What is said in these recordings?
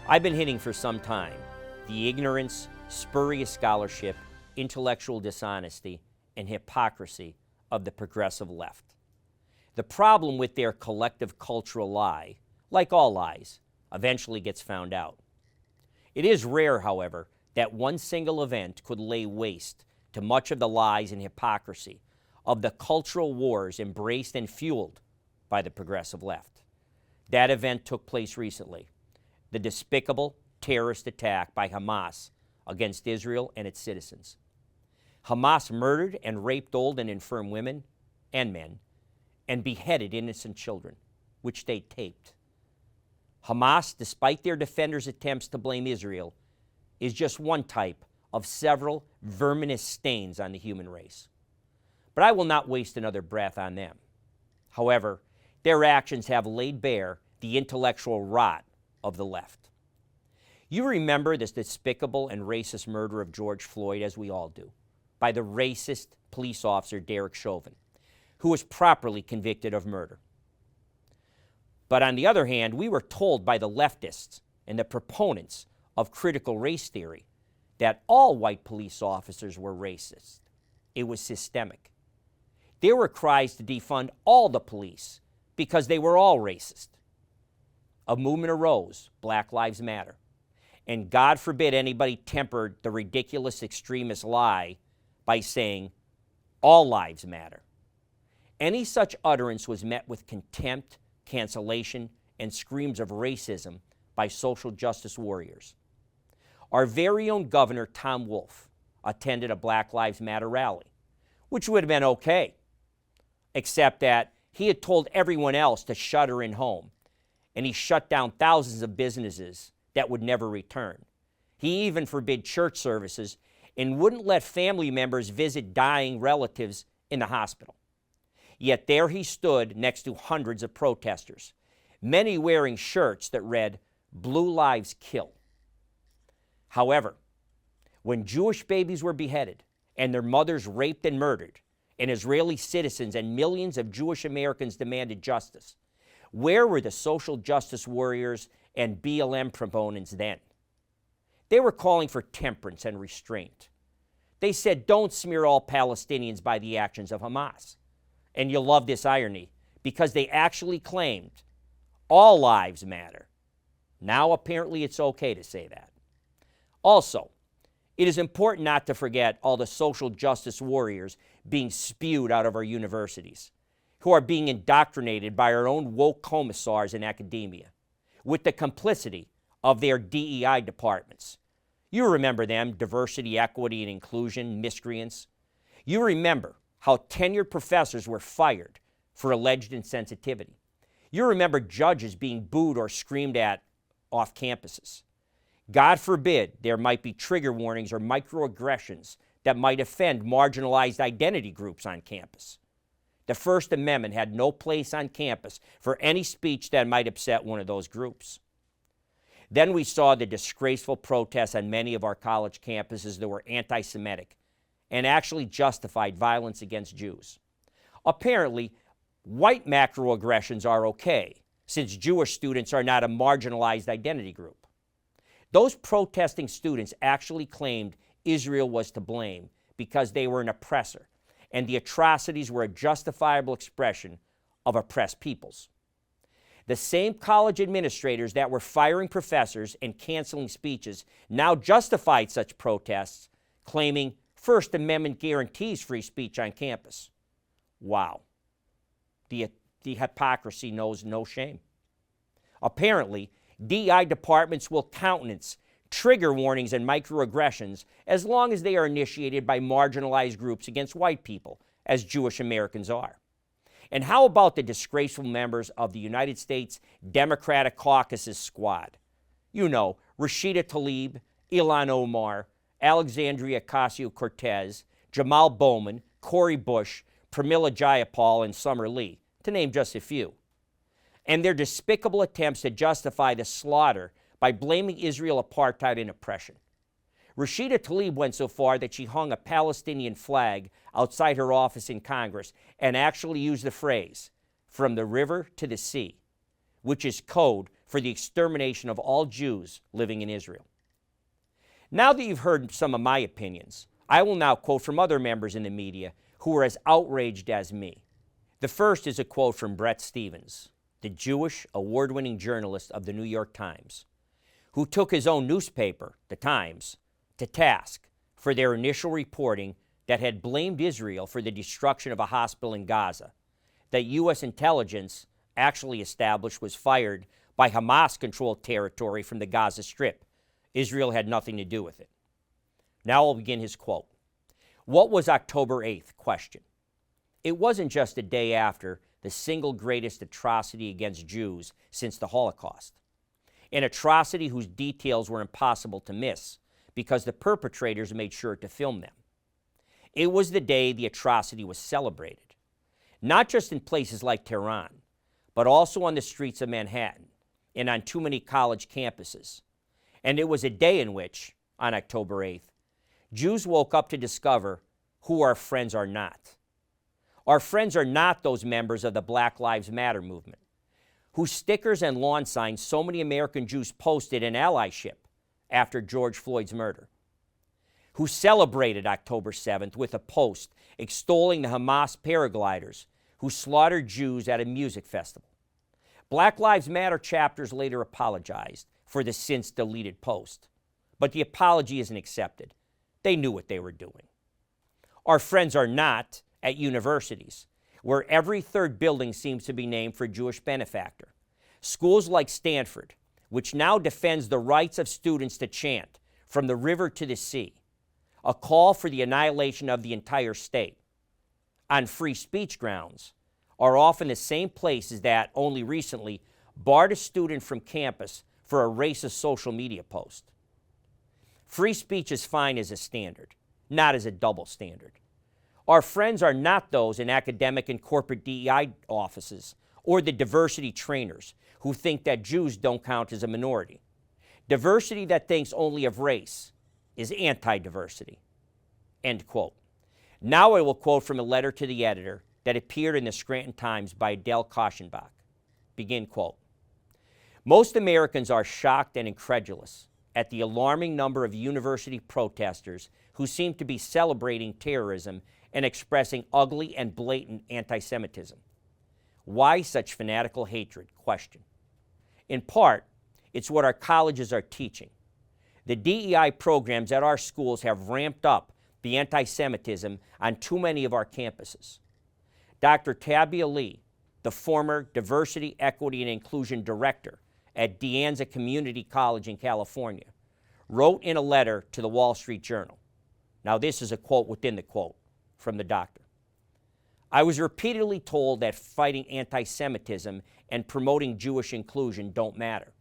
I've been hitting for some time the ignorance, spurious scholarship, intellectual dishonesty, and hypocrisy of the progressive left. The problem with their collective cultural lie, like all lies, eventually gets found out. It is rare, however, that one single event could lay waste to much of the lies and hypocrisy of the cultural wars embraced and fueled by the progressive left. That event took place recently, the despicable terrorist attack by Hamas against Israel and its citizens. Hamas murdered and raped old and infirm women and men and beheaded innocent children, which they taped. Hamas, despite their defenders' attempts to blame Israel, is just one type of several verminous stains on the human race. But I will not waste another breath on them. However, their actions have laid bare the intellectual rot of the left. You remember this despicable and racist murder of George Floyd, as we all do, by the racist police officer Derek Chauvin, who was properly convicted of murder. But on the other hand, we were told by the leftists and the proponents of critical race theory that all white police officers were racist. It was systemic. There were cries to defund all the police because they were all racist. A movement arose, Black Lives Matter, and God forbid anybody tempered the ridiculous extremist lie by saying, all lives matter. Any such utterance was met with contempt, cancellation, and screams of racism by social justice warriors. Our very own Governor Tom Wolf attended a Black Lives Matter rally, which would have been okay, except that he had told everyone else to shutter in home, and he shut down thousands of businesses that would never return. He even forbid church services and wouldn't let family members visit dying relatives in the hospital. Yet there he stood next to hundreds of protesters, many wearing shirts that read, "Blue Lives Kill." However, when Jewish babies were beheaded and their mothers raped and murdered, and Israeli citizens and millions of Jewish Americans demanded justice, where were the social justice warriors and BLM proponents then? They were calling for temperance and restraint. They said, don't smear all Palestinians by the actions of Hamas. And you'll love this irony, because they actually claimed all lives matter. Now apparently it's okay to say that. Also, it is important not to forget all the social justice warriors being spewed out of our universities, who are being indoctrinated by our own woke commissars in academia, with the complicity of their DEI departments. You remember them, diversity, equity, and inclusion miscreants. You remember how tenured professors were fired for alleged insensitivity. You remember judges being booed or screamed at off campuses. God forbid there might be trigger warnings or microaggressions that might offend marginalized identity groups on campus. The First Amendment had no place on campus for any speech that might upset one of those groups. Then we saw the disgraceful protests on many of our college campuses that were anti-Semitic and actually justified violence against Jews. Apparently, white macroaggressions are okay, since Jewish students are not a marginalized identity group. Those protesting students actually claimed Israel was to blame because they were an oppressor, and the atrocities were a justifiable expression of oppressed peoples. The same college administrators that were firing professors and canceling speeches now justified such protests, claiming First Amendment guarantees free speech on campus. Wow. The hypocrisy knows no shame. Apparently, DEI departments will countenance trigger warnings and microaggressions as long as they are initiated by marginalized groups against white people, as Jewish Americans are. And how about the disgraceful members of the United States Democratic Caucus's squad? You know, Rashida Tlaib, Ilhan Omar, Alexandria Ocasio-Cortez, Jamal Bowman, Cori Bush, Pramila Jayapal, and Summer Lee, to name just a few. And their despicable attempts to justify the slaughter by blaming Israel apartheid and oppression. Rashida Tlaib went so far that she hung a Palestinian flag outside her office in Congress and actually used the phrase, "from the river to the sea," which is code for the extermination of all Jews living in Israel. Now that you've heard some of my opinions, I will now quote from other members in the media who are as outraged as me. The first is a quote from Bret Stephens, the Jewish award-winning journalist of the New York Times, who took his own newspaper, the Times, to task for their initial reporting that had blamed Israel for the destruction of a hospital in Gaza, that U.S. intelligence actually established was fired by Hamas-controlled territory from the Gaza Strip. Israel had nothing to do with it. Now I'll begin his quote. What was October 8th? Question. It wasn't just a day after the single greatest atrocity against Jews since the Holocaust, an atrocity whose details were impossible to miss because the perpetrators made sure to film them. It was the day the atrocity was celebrated, not just in places like Tehran, but also on the streets of Manhattan and on too many college campuses. And it was a day in which, on October 8th, Jews woke up to discover who our friends are not. Our friends are not those members of the Black Lives Matter movement, whose stickers and lawn signs so many American Jews posted in allyship after George Floyd's murder, who celebrated October 7th with a post extolling the Hamas paragliders who slaughtered Jews at a music festival. Black Lives Matter chapters later apologized for the since-deleted post, but the apology isn't accepted. They knew what they were doing. Our friends are not at universities, where every third building seems to be named for a Jewish benefactor. Schools like Stanford, which now defends the rights of students to chant from the river to the sea, a call for the annihilation of the entire state, on free speech grounds, are often the same places that, only recently, barred a student from campus for a racist social media post. Free speech is fine as a standard, not as a double standard. Our friends are not those in academic and corporate DEI offices or the diversity trainers who think that Jews don't count as a minority. Diversity that thinks only of race is anti-diversity. End quote. Now I will quote from a letter to the editor that appeared in the Scranton Times by Adele Koschenbach. Begin quote. Most Americans are shocked and incredulous at the alarming number of university protesters who seem to be celebrating terrorism and expressing ugly and blatant anti-Semitism. Why such fanatical hatred? Question. In part, it's what our colleges are teaching. The DEI programs at our schools have ramped up the anti-Semitism on too many of our campuses. Dr. Tabia Lee, the former Diversity, Equity, and Inclusion Director at De Anza Community College in California, wrote in a letter to the Wall Street Journal. Now this is a quote within the quote from the doctor. I was repeatedly told that fighting anti-Semitism and promoting Jewish inclusion don't matter.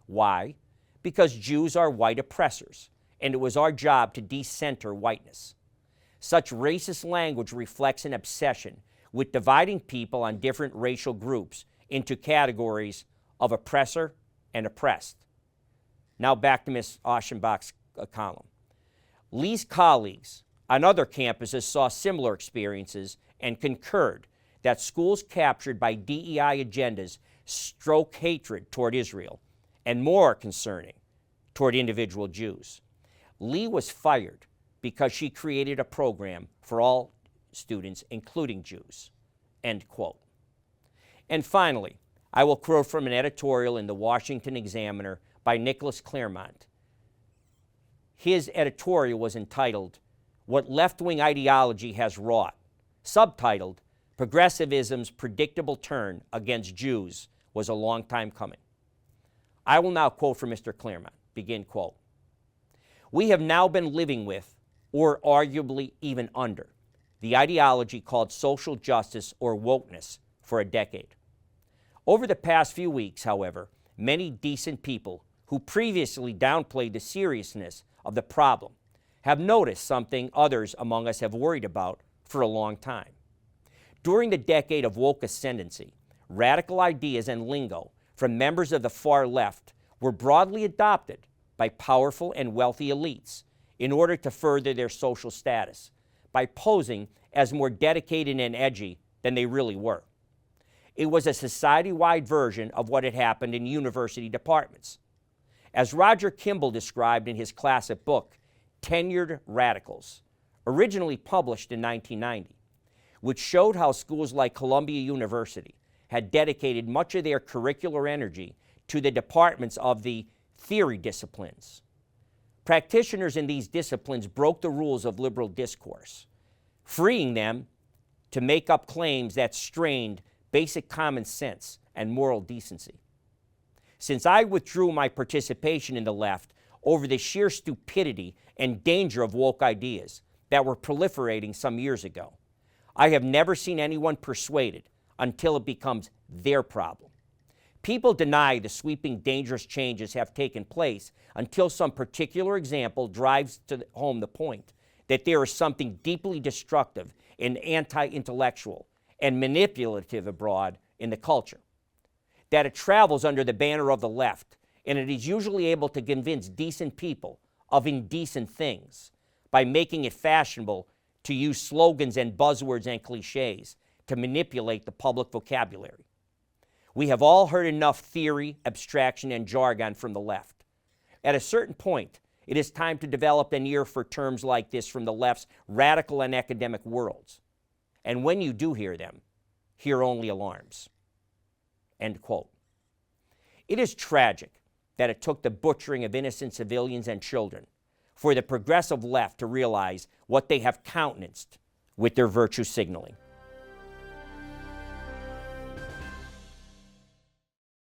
Why? Because Jews are white oppressors, and it was our job to decenter whiteness. Such racist language reflects an obsession with dividing people on different racial groups into categories of oppressor and oppressed. Now back to Ms. Aschenbach's column. Lee's colleagues on other campuses saw similar experiences and concurred that schools captured by DEI agendas stroke hatred toward Israel and, more concerning, toward individual Jews. Lee was fired because she created a program for all students, including Jews. End quote. And finally, I will quote from an editorial in the Washington Examiner by Nicholas Claremont. His editorial was entitled, What Left-Wing Ideology Has Wrought, subtitled, Progressivism's Predictable Turn Against Jews Was a Long Time Coming. I will now quote from Mr. Claremont. Begin quote. We have now been living with, or arguably even under, the ideology called social justice or wokeness for a decade. Over the past few weeks, however, many decent people who previously downplayed the seriousness of the problem have noticed something others among us have worried about for a long time. During the decade of woke ascendancy, radical ideas and lingo from members of the far left were broadly adopted by powerful and wealthy elites in order to further their social status, by posing as more dedicated and edgy than they really were. It was a society-wide version of what had happened in university departments. As Roger Kimball described in his classic book, Tenured Radicals, originally published in 1990, which showed how schools like Columbia University had dedicated much of their curricular energy to the departments of the theory disciplines. Practitioners in these disciplines broke the rules of liberal discourse, freeing them to make up claims that strained basic common sense and moral decency. Since I withdrew my participation in the left over the sheer stupidity and danger of woke ideas that were proliferating some years ago, I have never seen anyone persuaded until it becomes their problem. People deny the sweeping, dangerous changes have taken place until some particular example drives home the point that there is something deeply destructive and anti-intellectual and manipulative abroad in the culture, that it travels under the banner of the left, and it is usually able to convince decent people of indecent things by making it fashionable to use slogans and buzzwords and cliches to manipulate the public vocabulary. We have all heard enough theory, abstraction, and jargon from the left. At a certain point, it is time to develop an ear for terms like this from the left's radical and academic worlds. And when you do hear them, hear only alarms. End quote. It is tragic that it took the butchering of innocent civilians and children for the progressive left to realize what they have countenanced with their virtue signaling.